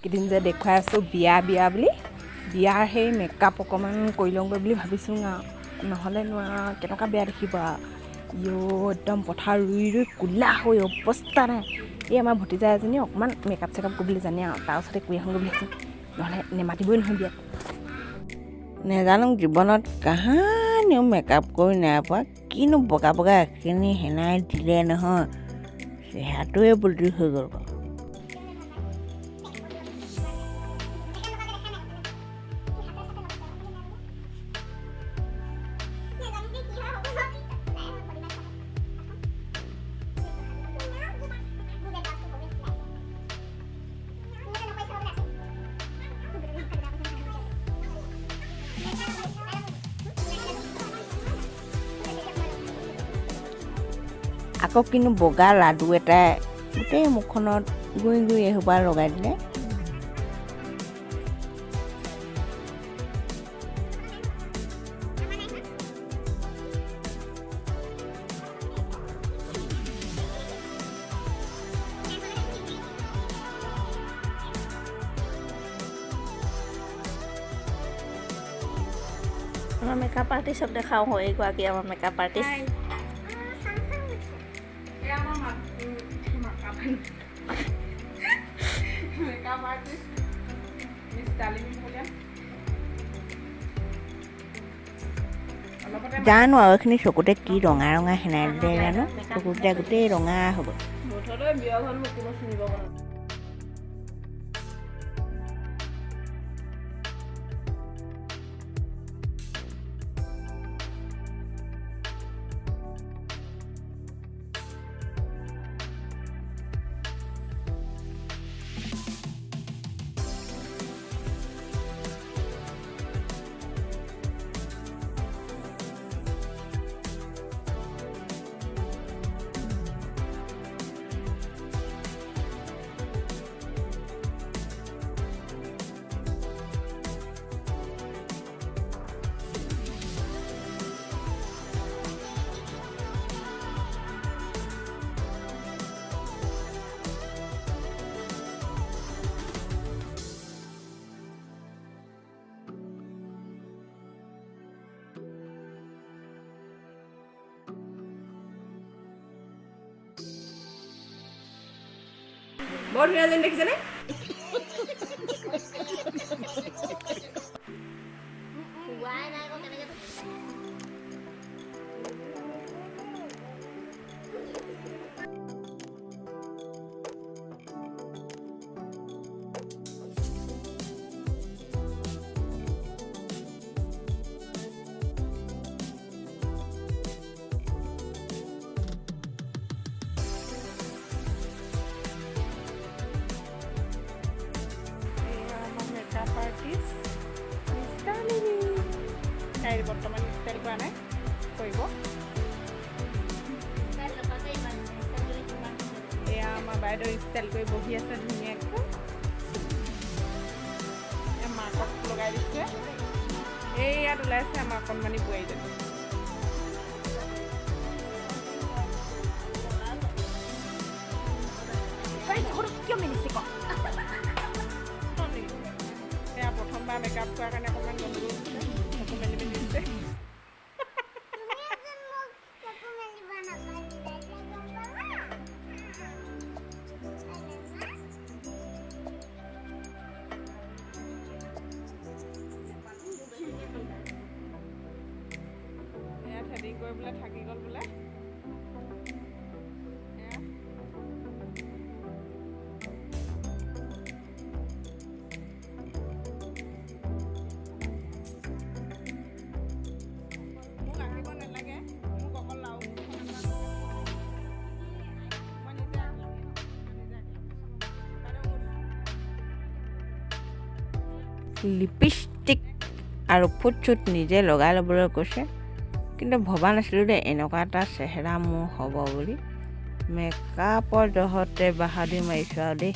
কেইদিন যে দেখুৱাই আছোঁ বিয়া বুলি বিয়াৰ সেই মেকআপ অকণমান কৰি লওঁগৈ বুলি ভাবিছোঁ নহ'লে কেনেকুৱা বেয়া দেখিব একদম পথাৰ ৰুই কোলা হৈ অৱস্থা নাই এই আমাৰ ভতিজা এজনী অকণমান মেকআপ চেকআপ কৰিবলৈ জানে আৰু তাৰ ওচৰতে কৰি আহোঁগৈ বুলি ভাবিছোঁ নহ'লে নেমাতিবই নহয় বিয়াত নেজানো জীৱনত কাহানিও মেকআপ কৰি নাই পোৱা কিনো বগা এখিনি সেনাই দিলে নহয় চেহেৰাটোৱে বদলি হৈ গ'ল বাৰু আকৌ কিন্তু বগা লাডু এটাই গোটেই মুখখনত গুই এসোপা লগাই দিলে আমাৰ মেকআপ আৰ্টিষ্টক দেখাওঁ হয় এইগৰাকী আমাৰ মেকআপ আৰ্টিষ্ট জানো আৰু এইখিনি চকুতে কি ৰঙা সেনাই দিলে জানো চকুকেইটা গোটেই ৰঙা হ'ব বৰ ধুনীয়া যেন দেখিছেনে তাইৰ বৰ্তমান ষ্টাইল কৰা নাই কৰিব এয়া আমাৰ বাইদেউ ষ্টাইল কৰি বহি আছে ধুনীয়াকৈ মাকক লগাই দিছে এই ইয়াত ওলাইছে আমাৰ অকণমানি বোৱাৰীজনী কিয় মিলিছে ক এয়া প্ৰথমবাৰ মেকআপ কৰাৰ কাৰণে অকণমান গণ্ডগোল হৈছে চকু মেলি দিছে এয়া থ্ৰেডিং কৰি বোলে থাকি গ'ল বোলে লিপষ্টিক আৰু ফুট নিজে লগাই ল'বলৈ কৈছে কিন্তু ভবা নাছিলোঁ দেই এনেকুৱা এটা চেহেৰা মোৰ হ'ব বুলি মেকআপৰ জহতে বাহাদুৰি মাৰিছোঁ আৰু দেই